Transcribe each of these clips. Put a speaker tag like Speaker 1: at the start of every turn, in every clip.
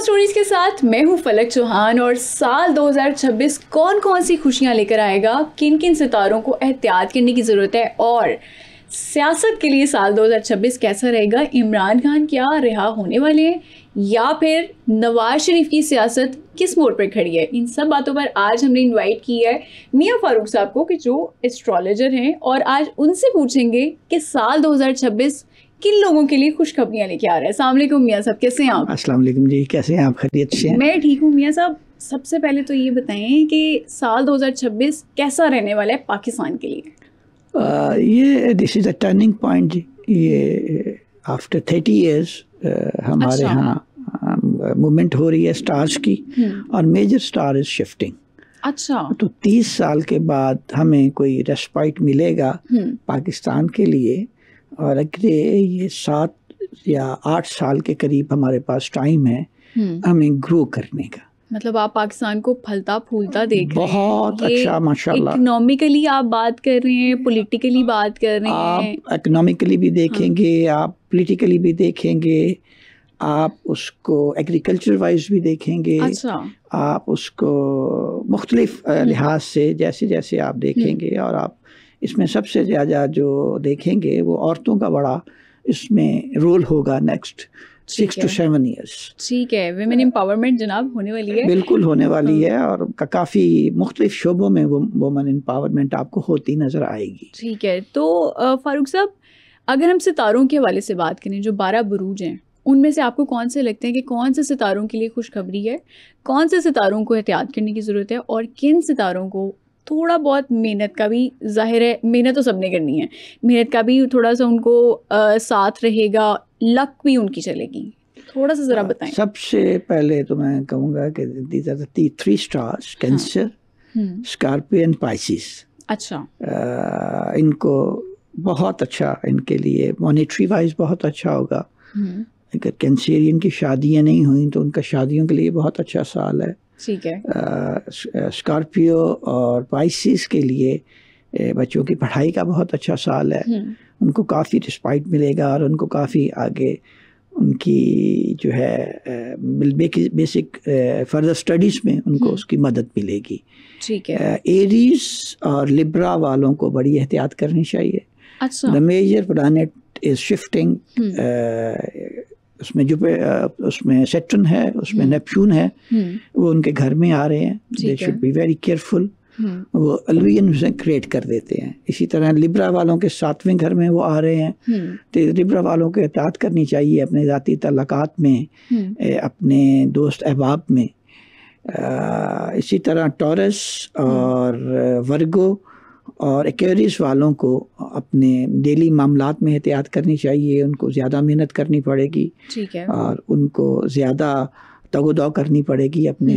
Speaker 1: Stories के साथ मैं हूं फलक चौहान और साल 2026 कौन कौन सी खुशियां लेकर आएगा, किन किन सितारों को एहतियात करने की ज़रूरत है और सियासत के लिए साल 2026 कैसा रहेगा, इमरान खान क्या रिहा होने वाले हैं या फिर नवाज शरीफ की सियासत किस मोड़ पर खड़ी है, इन सब बातों पर आज हमने इनवाइट किया है मियां फारूक साहब को कि जो एस्ट्रोलॉजर हैं, और आज उनसे पूछेंगे कि साल 2026 किन लोगों के लिए खुशखबरियां लेके आ रहा है। अस्सलाम वालेकुम मियां साहब, कैसे हैं आप?
Speaker 2: अस्सलाम वालेकुम जी, कैसे हैं आप? खैरियत से हैं?
Speaker 1: मैं ठीक हूँ मियां साहब। सबसे पहले तो ये बताएं कि साल 2026 कैसा रहने वाला है पाकिस्तान के लिए?
Speaker 2: ये this is a turning point जी। ये आफ्टर 30 इयर्स हमारे यहाँ मूवमेंट हो रही है स्टार्स की, और मेजर स्टार इज शिफ्टिंग।
Speaker 1: अच्छा,
Speaker 2: तो 30 साल के बाद हमें कोई रेस्पाइट मिलेगा पाकिस्तान के लिए, और अगर ये 7 या 8 साल के करीब हमारे पास टाइम है हमें ग्रो करने का।
Speaker 1: मतलब आप पाकिस्तान को फलता फूलता देख रहे हैं।
Speaker 2: बहुत अच्छा, माशाल्लाह।
Speaker 1: इकोनॉमिकली आप बात कर रहे हैं, पॉलिटिकली बात कर रहे हैं।
Speaker 2: आप इकोनॉमिकली भी देखेंगे, आप पॉलिटिकली भी देखेंगे, आप उसको एग्रीकल्चर वाइज भी देखेंगे।
Speaker 1: अच्छा,
Speaker 2: आप उसको मुख्तलिफ लिहाज से जैसे जैसे आप देखेंगे, और आप इसमें सबसे ज़्यादा जो देखेंगे वो औरतों का बड़ा इसमें रोल होगा नेक्स्ट 6 to 7 ईयर्स।
Speaker 1: ठीक है, विमेन एम्पावरमेंट जनाब होने वाली है।
Speaker 2: बिल्कुल होने वाली है, और काफ़ी मुख्तलिफ शोबों में वो वुमेन एम्पावरमेंट आपको होती नज़र आएगी।
Speaker 1: ठीक है, तो फारूक साहब, अगर हम सितारों के हवाले से बात करें, जो 12 बुरूज हैं, उनमें से आपको कौन से लगते हैं कि कौन से सितारों के लिए खुशखबरी है, कौन से सितारों को एहतियात करने की ज़रूरत है, और किन सितारों को थोड़ा बहुत मेहनत का भी, जाहिर है मेहनत तो सबने करनी है, मेहनत का भी थोड़ा सा उनको साथ रहेगा, लक भी उनकी चलेगी, थोड़ा सा ज़रा बताएं।
Speaker 2: सबसे पहले तो मैं कहूँगा कि these are the 3 stars, Cancer, Scorpio and Pisces.
Speaker 1: अच्छा,
Speaker 2: इनको बहुत अच्छा, इनके लिए मॉनेटरी वाइज बहुत अच्छा होगा। अगर कैंसरियन की शादियाँ नहीं हुई तो उनका शादियों के लिए बहुत अच्छा साल है।
Speaker 1: ठीक है।
Speaker 2: स्कॉर्पियो और पाइसिस के लिए बच्चों की पढ़ाई का बहुत अच्छा साल है। उनको काफ़ी रिस्पाइट मिलेगा, और उनको काफ़ी आगे उनकी जो है बेसिक फर्दर स्टडीज़ में उनको उसकी मदद मिलेगी।
Speaker 1: ठीक है।
Speaker 2: एरीज और लिब्रा वालों को बड़ी एहतियात करनी चाहिए।
Speaker 1: अच्छा,
Speaker 2: the major planet is shifting. उसमें जो उसमें सैटर्न है, उसमें नेपच्यून है, वो उनके घर में आ रहे हैं। They should be very careful. वो अलवियन से क्रिएट कर देते हैं। इसी तरह लिब्रा वालों के 7वें घर में वो आ रहे हैं, तो लिब्रा वालों को एहतियात करनी चाहिए अपने ज़ाती तल्लुकात में, अपने दोस्त अहबाब में। इसी तरह टॉरस और वर्गो और एक्वेरियस वालों को अपने डेली मामलात में एहतियात करनी चाहिए। उनको ज़्यादा मेहनत करनी पड़ेगी।
Speaker 1: ठीक है।
Speaker 2: और उनको ज़्यादा तगोदौ करनी पड़ेगी अपने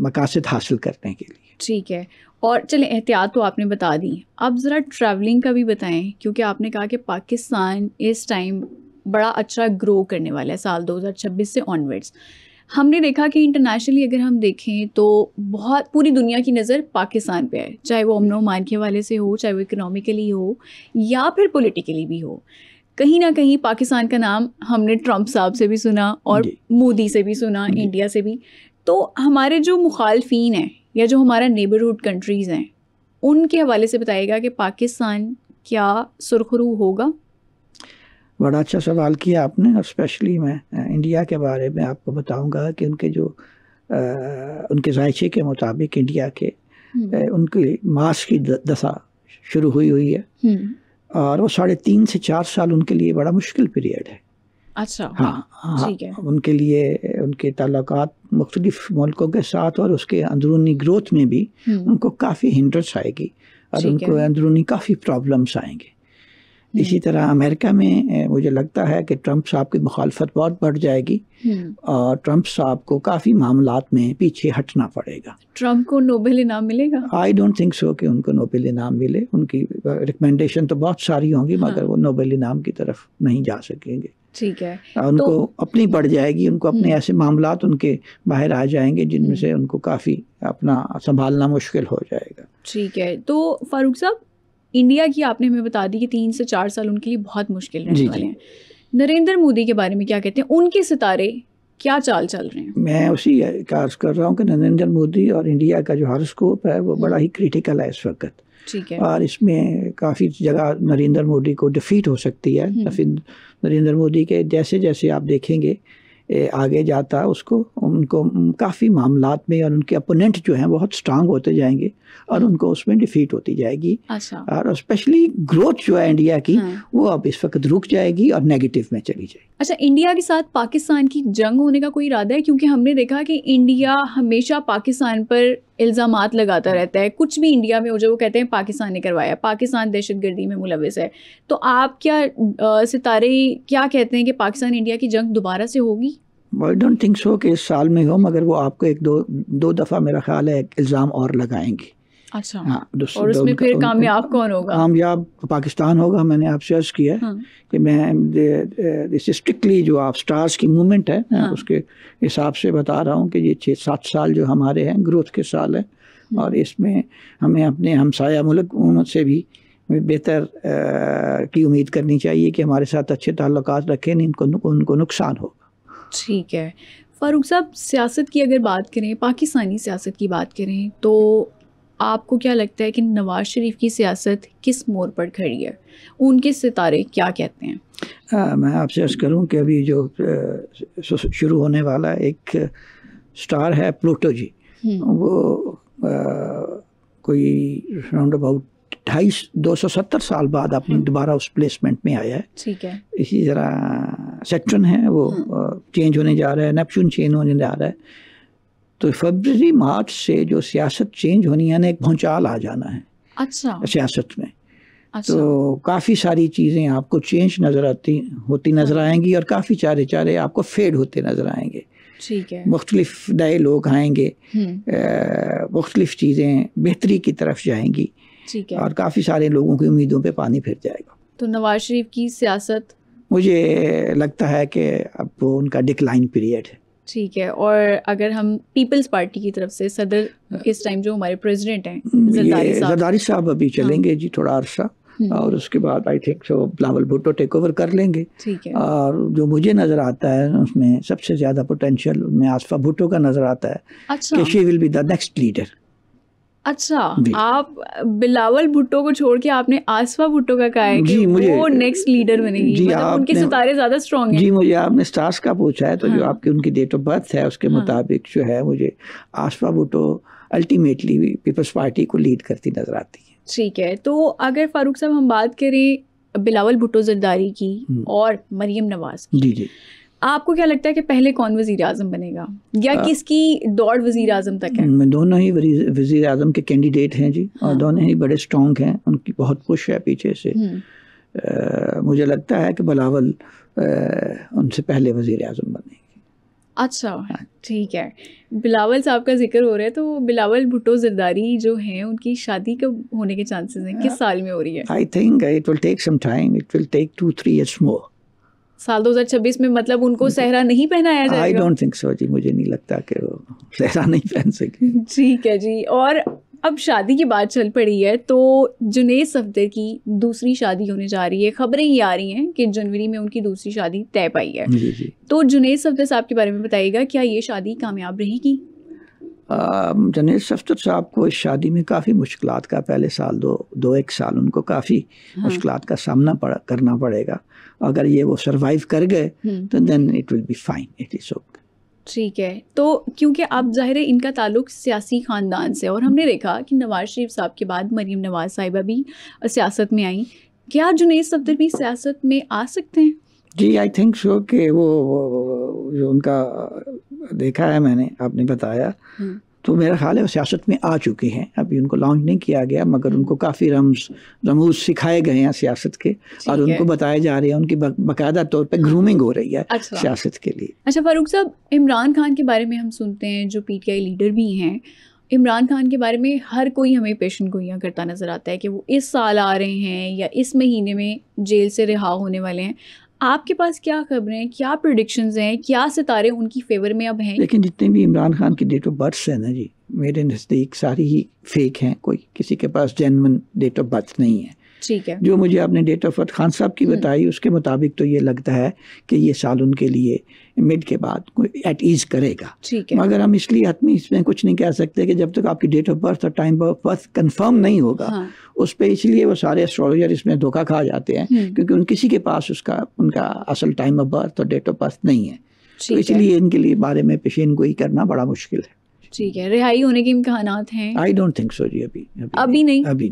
Speaker 2: मकासद हासिल करने के लिए।
Speaker 1: ठीक है, और चलें, एहतियात तो आपने बता दी, अब ज़रा ट्रैवलिंग का भी बताएं, क्योंकि आपने कहा कि पाकिस्तान इस टाइम बड़ा अच्छा ग्रो करने वाला है साल 2026 से ऑनवर्ड्स। हमने देखा कि इंटरनेशनली अगर हम देखें तो बहुत पूरी दुनिया की नज़र पाकिस्तान पे है, चाहे वो अमन ओमान के हवाले से हो, चाहे वो इकोनॉमिकली हो या फिर पॉलिटिकली भी हो। कहीं ना कहीं पाकिस्तान का नाम हमने ट्रंप साहब से भी सुना और मोदी से भी सुना, इंडिया से भी। तो हमारे जो मुखालफीन हैं या जो हमारा नेबरहुड कंट्रीज़ हैं, उनके हवाले से बताइएगा कि पाकिस्तान क्या सुरखरू होगा?
Speaker 2: बड़ा अच्छा सवाल किया आपने, और स्पेशली मैं इंडिया के बारे में आपको बताऊंगा कि उनके जो उनके जायचे के मुताबिक इंडिया के उनकी मास की दशा शुरू हुई है, और वो 3.5 से 4 साल उनके लिए बड़ा मुश्किल पीरियड है।
Speaker 1: अच्छा,
Speaker 2: हाँ,
Speaker 1: ठीक है।
Speaker 2: उनके लिए उनके ताल्लुकात मुख्तलिफ मुल्कों के साथ और उसके अंदरूनी ग्रोथ में भी उनको काफ़ी हिंड्रेंस आएगी, और उनको अंदरूनी काफ़ी प्रॉब्लम्स आएंगे। इसी तरह अमेरिका में मुझे लगता है कि ट्रंप साहब की मुखालफत बहुत बढ़ जाएगी, और ट्रंप साहब को काफ़ी मामलात में पीछे हटना पड़ेगा।
Speaker 1: ट्रंप को नोबेल इनाम मिलेगा?
Speaker 2: आई डोंट थिंक सो कि उनको नोबेल इनाम मिले। उनकी रिकमेंडेशन तो बहुत सारी होंगी, मगर वो नोबेल इनाम की तरफ नहीं जा सकेंगे।
Speaker 1: ठीक है,
Speaker 2: उनको अपनी पड़ जाएगी, उनको अपने ऐसे मामलात उनके बाहर आ जाएंगे जिनमें से उनको काफ़ी अपना संभालना मुश्किल हो जाएगा।
Speaker 1: ठीक है, तो फारूक साहब, इंडिया की आपने हमें बता दी कि 3 से 4 साल उनके लिए बहुत मुश्किल रहने वाले हैं। नरेंद्र मोदी के बारे में क्या कहते हैं? उनके सितारे क्या चाल चल रहे हैं?
Speaker 2: मैं उसी का अर्ज कर रहा हूँ कि नरेंद्र मोदी और इंडिया का जो हॉरोस्कोप है वो बड़ा ही क्रिटिकल है इस वक्त।
Speaker 1: ठीक है।
Speaker 2: और इसमें काफ़ी जगह नरेंद्र मोदी को डिफीट हो सकती है। फिर नरेंद्र मोदी के जैसे जैसे आप देखेंगे आगे जाता उसको उनको काफ़ी मामलात में और उनके अपोनेंट जो हैं बहुत स्ट्रांग होते जाएंगे और उनको उसमें डिफीट होती जाएगी।
Speaker 1: अच्छा।
Speaker 2: और स्पेशली ग्रोथ जो है इंडिया की वो अब इस वक्त रुक जाएगी और नेगेटिव में चली जाएगी।
Speaker 1: अच्छा, इंडिया के साथ पाकिस्तान की जंग होने का कोई इरादा है? क्योंकि हमने देखा कि इंडिया हमेशा पाकिस्तान पर इल्ज़ामात लगाता रहता है। कुछ भी इंडिया में हो जाए वो कहते हैं पाकिस्तान ने करवाया, पाकिस्तान दहशतगर्दी में मुलविस है। तो आप क्या सितारे क्या कहते हैं कि पाकिस्तान इंडिया की जंग दोबारा से होगी?
Speaker 2: आई डोंट थिंक सो कि इस साल में हो, मगर वो आपको एक दो दफ़ा मेरा ख्याल है इल्ज़ाम और लगाएंगे।
Speaker 1: अच्छा।
Speaker 2: हाँ,
Speaker 1: और उसमें फिर कामयाब कौन होगा?
Speaker 2: कामयाब पाकिस्तान होगा। मैंने आपसे अर्ज किया कि मैं दिस स्ट्रिक्टली जो आप स्टार्स की मूवमेंट है उसके हिसाब से बता रहा हूँ कि ये 6-7 साल जो हमारे हैं ग्रोथ के साल हैं और इसमें हमें अपने हमसाया मुल्क से भी बेहतर की उम्मीद करनी चाहिए कि हमारे साथ अच्छे ताल्लुकात रखें, नहीं उनको नुकसान होगा।
Speaker 1: ठीक है फ़ारूक साहब, सियासत की अगर बात करें, पाकिस्तानी सियासत की बात करें, तो आपको क्या लगता है कि नवाज़ शरीफ की सियासत किस मोड़ पर खड़ी है? उनके सितारे क्या कहते हैं?
Speaker 2: मैं आपसे अर्ज़ करूं कि अभी जो शुरू होने वाला एक स्टार है प्लूटो जी, वो कोई राउंड अबाउट 270 साल बाद अपनी दोबारा उस प्लेसमेंट में आया है।
Speaker 1: ठीक है।
Speaker 2: इसी तरह सैटर्न है वो चेंज होने जा रहा है, नेपच्यून चेंज होने जा रहा है। तो फरवरी मार्च से जो सियासत चेंज होनी है ना, एक भूचाल आ जाना है।
Speaker 1: अच्छा।
Speaker 2: सियासत में।
Speaker 1: अच्छा।
Speaker 2: तो काफ़ी सारी चीज़ें आपको चेंज होती नज़र आएंगी और काफ़ी चारे आपको फेड होते नज़र आएंगे।
Speaker 1: ठीक है।
Speaker 2: मुख्तलिफ नए लोग आएंगे, मुख्तलिफ चीज़ें बेहतरी की तरफ जाएंगी।
Speaker 1: ठीक है।
Speaker 2: और काफ़ी सारे लोगों की उम्मीदों पे पानी फिर जाएगा।
Speaker 1: तो नवाज शरीफ की सियासत
Speaker 2: मुझे लगता है कि अब वो उनका डिक्लाइन पीरियड है।
Speaker 1: ठीक है। और अगर हम पीपल्स पार्टी की तरफ से सदर इस टाइम जो हमारे प्रेसिडेंट हैं
Speaker 2: जरदारी साहब अभी चलेंगे जी थोड़ा अरसा, और उसके बाद I think so Bilawal Bhutto take over कर लेंगे।
Speaker 1: ठीक है।
Speaker 2: और जो मुझे नज़र आता है उसमें सबसे ज़्यादा पोटेंशियल उनमें आसफा भुट्टो का नज़र आता है।
Speaker 1: अच्छा।
Speaker 2: कि she will be the next leader.
Speaker 1: अच्छा, आप बिलावल भुट्टो को छोड़ के आपने आसफा भुट्टो का कहा है कि वो नेक्स्ट लीडर बनेगी?
Speaker 2: जी,
Speaker 1: मतलब उनके सितारे ज़्यादा स्ट्रॉन्ग हैं।
Speaker 2: जी, मुझे आपने स्टार्स का पूछा है तो जो आपकी उनकी डेट ऑफ बर्थ है उसके मुताबिक जो है मुझे आसफा भुट्टो अल्टीमेटली पीपल्स पार्टी को लीड करती नजर आती है। ठीक
Speaker 1: है। तो अगर फारूक साहब हम बात करें बिलावल भुट्टो जरदारी की और मरियम नवाज की,
Speaker 2: जी,
Speaker 1: आपको क्या लगता है कि पहले कौन वज़ीर आज़म बनेगा या किसकी दौड़ वज़ीर आज़म तक है?
Speaker 2: दोनों ही वज़ीर आज़म के कैंडिडेट हैं जी। और दोनों ही बड़े स्ट्रॉन्ग हैं, उनकी बहुत पुश है पीछे से। मुझे लगता है कि बिलावल उनसे पहले वज़ीर आज़म बनेंगे।
Speaker 1: अच्छा, ठीक है। बिलावल साहब का जिक्र हो रहा है, तो बिलावल भुट्टो जरदारी जो हैं उनकी शादी कब होने के चांसेस हैं? किस साल में हो रही है?
Speaker 2: I think it will take some time, it will take 2-3 years more।
Speaker 1: साल 2026 में मतलब उनको सहरा नहीं पहनाया जाएगा?
Speaker 2: आई डोंट थिंक सो जी, मुझे नहीं लगता कि वो सहरा नहीं पहन सके।
Speaker 1: ठीक है जी। और अब शादी की बात चल पड़ी है तो जुनैद सफदर की दूसरी शादी होने जा रही है। खबरें ये आ रही हैं कि जनवरी में उनकी दूसरी शादी तय पाई है।
Speaker 2: जी।
Speaker 1: तो जुनैद सफदर साहब के बारे में बताइएगा, क्या ये शादी कामयाब रहेगी?
Speaker 2: जुनैद सफदर साहब को इस शादी में काफ़ी मुश्किलात का पहले साल दो एक साल उनको काफ़ी मुश्किलात का सामना करना पड़ेगा। अगर ये वो सरवाइव कर गए तो then it will be fine, it is okay.
Speaker 1: ठीक है। तो क्योंकि अब ज़ाहिर है इनका ताल्लुक सियासी ख़ानदान से, और हमने देखा कि नवाज शरीफ साहब के बाद मरीम नवाज साहिबा भी सियासत में आई, क्या जुनैद सफदर भी सियासत में आ सकते हैं?
Speaker 2: जी, आई थिंक सो कि वो जो उनका देखा है मैंने, आपने बताया, तो मेरा ख्याल है वो सियासत में आ चुके हैं। अभी उनको लॉन्च नहीं किया गया, मगर उनको काफ़ी रमूज सिखाए गए हैं सियासत के, और उनको बताए जा रहे हैं, उनकी बाकायदा तौर पे ग्रूमिंग हो रही है सियासत के लिए।
Speaker 1: अच्छा फारूक साहब, इमरान खान के बारे में हम सुनते हैं, जो PTI लीडर भी हैं, इमरान खान के बारे में हर कोई हमें पेशन गोइयाँ करता नज़र आता है कि वो इस साल आ रहे हैं या इस महीने में जेल से रिहा होने वाले हैं। आपके पास क्या खबरें हैं, क्या प्रेडिक्शंस हैं, क्या सितारे उनकी फेवर में अब हैं?
Speaker 2: लेकिन जितने भी इमरान खान की डेट ऑफ बर्थ है ना जी, मेरे नज़दीक सारी ही फेक हैं। कोई किसी के पास जेन्युइन डेट ऑफ बर्थ नहीं है।
Speaker 1: ठीक है।
Speaker 2: जो मुझे आपने डेट ऑफ बर्थ खान साहब की बताई उसके मुताबिक तो ये लगता है कि ये साल उनके लिए मिड के बाद एट ईज करेगा।
Speaker 1: ठीक है।
Speaker 2: मगर हम इसलिए आदमी इसमें कुछ नहीं कह सकते कि जब तक आपकी डेट ऑफ बर्थ और टाइम ऑफ बर्थ कंफर्म नहीं होगा। हाँ। उस पर इसलिए वो सारे एस्ट्रोलॉजर इसमें धोखा खा जाते हैं क्योंकि किसी के पास उनका असल टाइम ऑफ बर्थ और डेट ऑफ बर्थ नहीं है, तो इसलिए इनके लिए बारे में पेशेन गोई करना बड़ा मुश्किल है।
Speaker 1: ठीक है। रिहाई होने के इम्कानात हैं?
Speaker 2: आई डोंट थिंक सो जी, अभी
Speaker 1: नहीं।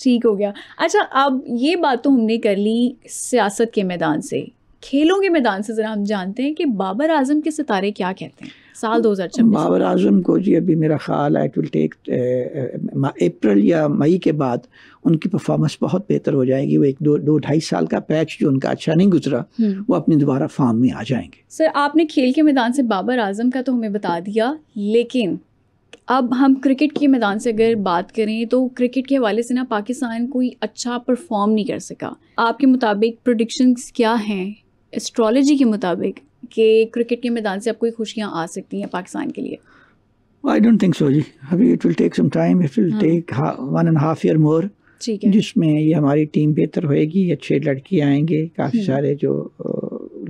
Speaker 1: ठीक हो गया। अच्छा, अब ये बात तो हमने कर ली सियासत के मैदान से, खेलों के मैदान से ज़रा हम जानते हैं कि बाबर आजम के सितारे क्या कहते हैं साल 2026?
Speaker 2: बाबर आजम को जी अभी मेरा ख्याल है इट विल टेक अप्रैल या मई के बाद उनकी परफॉर्मेंस बहुत बेहतर हो जाएगी। वो एक दो ढाई साल का पैच जो उनका अच्छा नहीं गुजरा वो अपनी दोबारा फॉर्म में आ जाएंगे।
Speaker 1: सर, आपने खेल के मैदान से बाबर आजम का तो हमें बता दिया, लेकिन अब हम क्रिकेट के मैदान से अगर बात करें तो क्रिकेट के हवाले से ना पाकिस्तान कोई अच्छा परफॉर्म नहीं कर सका। आपके मुताबिक प्रेडिक्शंस क्या हैं एस्ट्रोलॉजी के मुताबिक कि क्रिकेट के मैदान से अब कोई खुशियाँ आ सकती हैं पाकिस्तान के लिए?
Speaker 2: आई डोंट थिंक सो जी, अभी it will take some time, it will take 1.5 year more, ठीक है, जिसमें ये हमारी टीम बेहतर होएगी, अच्छे लड़के आएंगे, काफ़ी सारे जो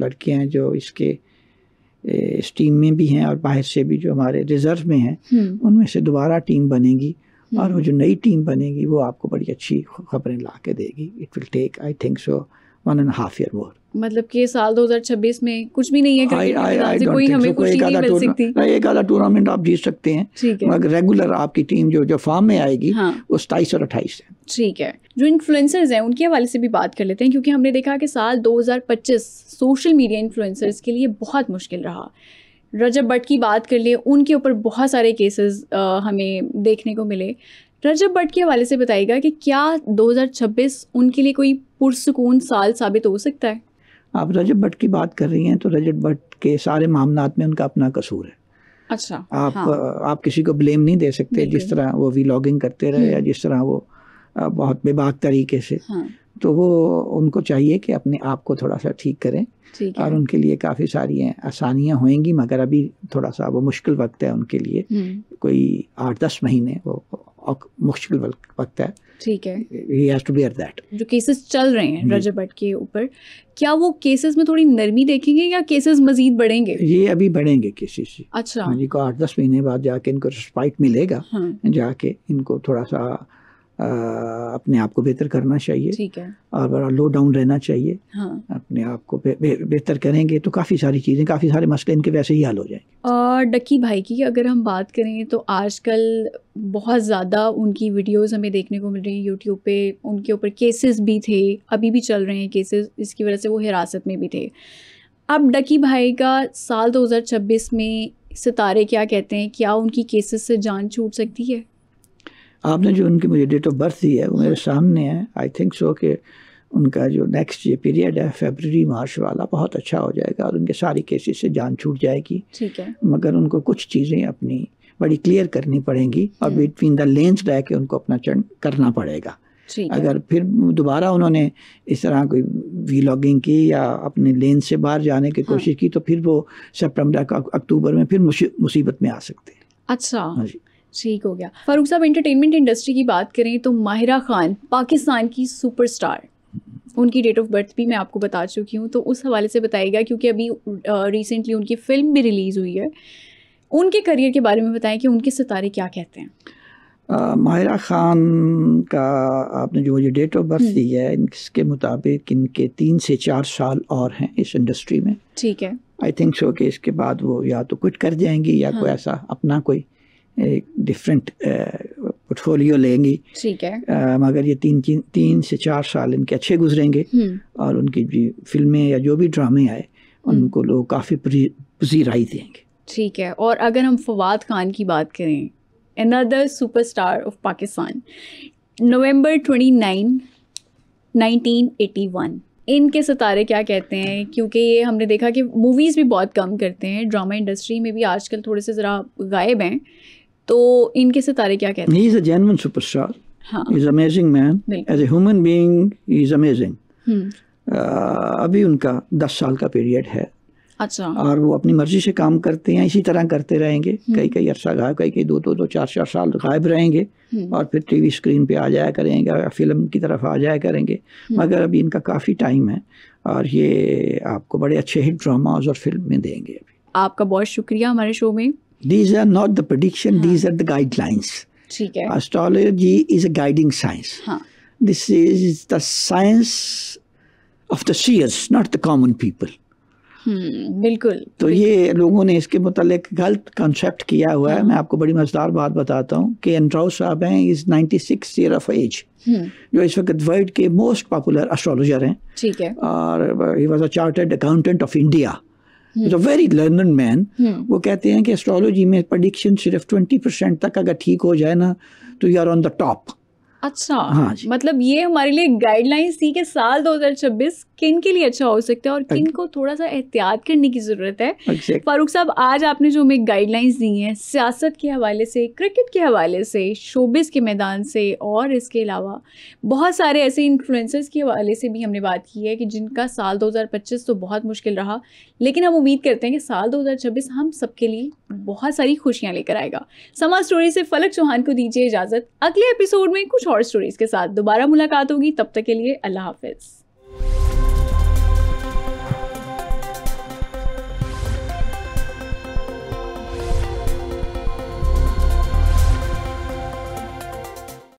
Speaker 2: लड़के हैं जो इस टीम में भी हैं और बाहर से भी जो हमारे रिजर्व में हैं उनमें से दोबारा टीम बनेगी और वो जो नई टीम बनेगी वो आपको बड़ी अच्छी खबरें ला के देगी। It will take I think so 1.5 year more.
Speaker 1: मतलब कि साल 2026 में कुछ भी नहीं है क्रिकेट के मैदान से, कोई हमें खुशी नहीं मिल सकती।
Speaker 2: एक आधा टूर्नामेंट आप जीत सकते हैं, मगर रेगुलर आपकी टीम जो फॉर्म में आएगी वो 27 और 28 है।
Speaker 1: ठीक है। जो इन्फ्लुएंसर्स हैं उनके हवाले से भी बात कर लेते हैं, क्योंकि हमने देखा कि साल 2025 सोशल मीडिया इन्फ्लुएंसर्स के लिए बहुत मुश्किल रहा। रजब भट्ट की बात कर लिए, उनके ऊपर बहुत सारे केसेस हमें देखने को मिले। रजब भट्ट के हवाले से बताइएगा कि क्या 2026 उनके लिए कोई पुरसुकून साल साबित हो सकता है?
Speaker 2: आप रजब भट्ट की बात कर रही हैं तो रजब भट्ट के सारे मामलात में उनका अपना कसूर है।
Speaker 1: अच्छा।
Speaker 2: आप किसी को ब्लेम नहीं दे सकते, जिस तरह वो व्लॉगिंग करते रहे या जिस तरह वो बहुत बेबाक तरीके से, तो वो उनको चाहिए कि अपने आप को थोड़ा सा ठीक करें और उनके लिए काफ़ी सारी आसानियाँ होंगी, मगर अभी थोड़ा सा वो मुश्किल वक्त है उनके लिए, कोई 8-10 महीने वो मुश्किल वक्त है।
Speaker 1: ठीक है।
Speaker 2: He has to bear that।
Speaker 1: जो केसेस चल रहे हैं रजब भट्ट के ऊपर, क्या वो केसेस में थोड़ी नरमी देखेंगे या केसेस मजीद बढ़ेंगे?
Speaker 2: ये अभी बढ़ेंगे केसेस।
Speaker 1: अच्छा।
Speaker 2: हाँ जी, को 8-10 महीने बाद जाके इनको रिस्पाइट मिलेगा। जाके इनको थोड़ा सा अपने आप को बेहतर करना चाहिए।
Speaker 1: ठीक है। और
Speaker 2: बड़ा लो डाउन रहना चाहिए। अपने आप को बेहतर करेंगे तो काफ़ी सारी चीज़ें, काफ़ी सारे मसले इनके वैसे ही हल हो जाएंगे।
Speaker 1: और डक्की भाई की अगर हम बात करें तो आजकल बहुत ज़्यादा उनकी वीडियोस हमें देखने को मिल रही हैं यूट्यूब पे, उनके ऊपर केसेस भी थे, अभी भी चल रहे हैं केसेस, इसकी वजह से वो हिरासत में भी थे। अब डक्की भाई का साल 2026 में सितारे क्या कहते हैं, क्या उनकी केसेस से जान छूट सकती है?
Speaker 2: आपने जो उनकी मुझे डेट ऑफ बर्थ दी है वो मेरे सामने है। आई थिंक सो कि उनका जो नेक्स्ट ये पीरियड है फरवरी मार्च वाला बहुत अच्छा हो जाएगा और उनके सारी केसेस से जान छूट जाएगी।
Speaker 1: ठीक है।
Speaker 2: मगर उनको कुछ चीज़ें अपनी बड़ी क्लियर करनी पड़ेंगी और बिटवीन द लेन्स रह के उनको अपना चरण करना पड़ेगा। अगर फिर दोबारा उन्होंने इस तरह कोई व्लॉगिंग की या अपने लेन से बाहर जाने की कोशिश की तो फिर वो सितंबर अक्टूबर में फिर मुसीबत में आ सकते हैं।
Speaker 1: अच्छा। हाँ जी, ठीक हो गया। फारूक साहब, एंटरटेनमेंट इंडस्ट्री की बात करें तो माहिरा खान पाकिस्तान की सुपरस्टार, उनकी डेट ऑफ बर्थ भी मैं आपको बता चुकी हूँ, तो उस हवाले से बताइएगा क्योंकि अभी रिसेंटली उनकी फिल्म भी रिलीज़ हुई है। उनके करियर के बारे में बताएं कि उनके सितारे क्या कहते हैं।
Speaker 2: माहिरा खान का आपने जो मुझे डेट ऑफ बर्थ दी है इसके मुताबिक इनके 3 से 4 साल और हैं इस इंडस्ट्री में।
Speaker 1: ठीक है।
Speaker 2: आई थिंक सो कि इसके बाद वो या तो क्विट कर जाएंगी या कोई ऐसा अपना कोई एक डिफरेंट पोर्टफोलियो लेंगी। ठीक है। मगर ये 3 से 4 साल इनके अच्छे गुजरेंगे और उनकी भी फिल्में या जो भी ड्रामे आए उनको लोग काफ़ी पजीराई देंगे। ठीक
Speaker 1: है। और अगर हम फवाद खान की बात करें, अनदर सुपरस्टार ऑफ पाकिस्तान, नवंबर 29, 1981, इनके सितारे क्या कहते हैं? क्योंकि ये हमने देखा कि मूवीज़ भी बहुत कम करते हैं, ड्रामा इंडस्ट्री में भी आजकल थोड़े से ज़रा गायब हैं, तो इनके सितारे क्या कहते हैं?
Speaker 2: He is a genuine superstar. हाँ. He is an amazing man. As a human being, he is amazing. अभी उनका 10 साल का पीरियड है।
Speaker 1: अच्छा।
Speaker 2: और वो अपनी मर्जी से काम करते हैं, इसी तरह करते रहेंगे, कई अरसा गायब, कई 2 4 साल गायब रहेंगे और फिर टीवी स्क्रीन पे आ जाया करेंगे, फिल्म की तरफ आ जाया करेंगे। मगर अभी इनका काफ़ी टाइम है और ये आपको बड़े अच्छे हिट ड्रामाज और फिल्म में देंगे।
Speaker 1: आपका बहुत शुक्रिया हमारे शो में।
Speaker 2: These are not the prediction, these are the guidelines.
Speaker 1: ठीक है।
Speaker 2: Astrology is a guiding science.
Speaker 1: हाँ.
Speaker 2: This is the science of the seers, not the common people.
Speaker 1: बिल्कुल।
Speaker 2: तो ये लोगों ने इसके मुतालिक गलत कॉन्सेप्ट किया हुआ है। मैं आपको बड़ी मजेदार बात बताता हूँ कि एंड्राउ साहब हैं, इज 96 ईयर ऑफ एज, जो इस वक्त वर्ल्ड के मोस्ट पॉपुलर एस्ट्रोलॉजर हैं।
Speaker 1: ठीक है।
Speaker 2: और he was a chartered accountant of India, is a very learned man. वो कहते हैं कि एस्ट्रोलॉजी में प्रेडिक्शन सिर्फ 20% तक अगर ठीक हो जाए ना तो you are on the top.
Speaker 1: अच्छा।
Speaker 2: हाँ,
Speaker 1: मतलब ये हमारे लिए गाइडलाइंस थी कि साल 2026 किन के लिए अच्छा हो सकता है और किन को थोड़ा सा एहतियात करने की ज़रूरत है। फारूक साहब, आज आपने जो हमें गाइडलाइंस दी हैं सियासत के हवाले से, क्रिकेट के हवाले से, शोबिस के मैदान से और इसके अलावा बहुत सारे ऐसे इन्फ्लुएंसर्स के हवाले से भी हमने बात की है कि जिनका साल 2025 तो बहुत मुश्किल रहा, लेकिन हम उम्मीद करते हैं कि साल 2026 हम सबके लिए बहुत सारी खुशियाँ लेकर आएगा। समा स्टोरी से फलक चौहान को दीजिए इजाज़त। अगले एपिसोड में कुछ और स्टोरीज के साथ दोबारा मुलाकात होगी। तब तक के लिए अल्लाह हाफिज़।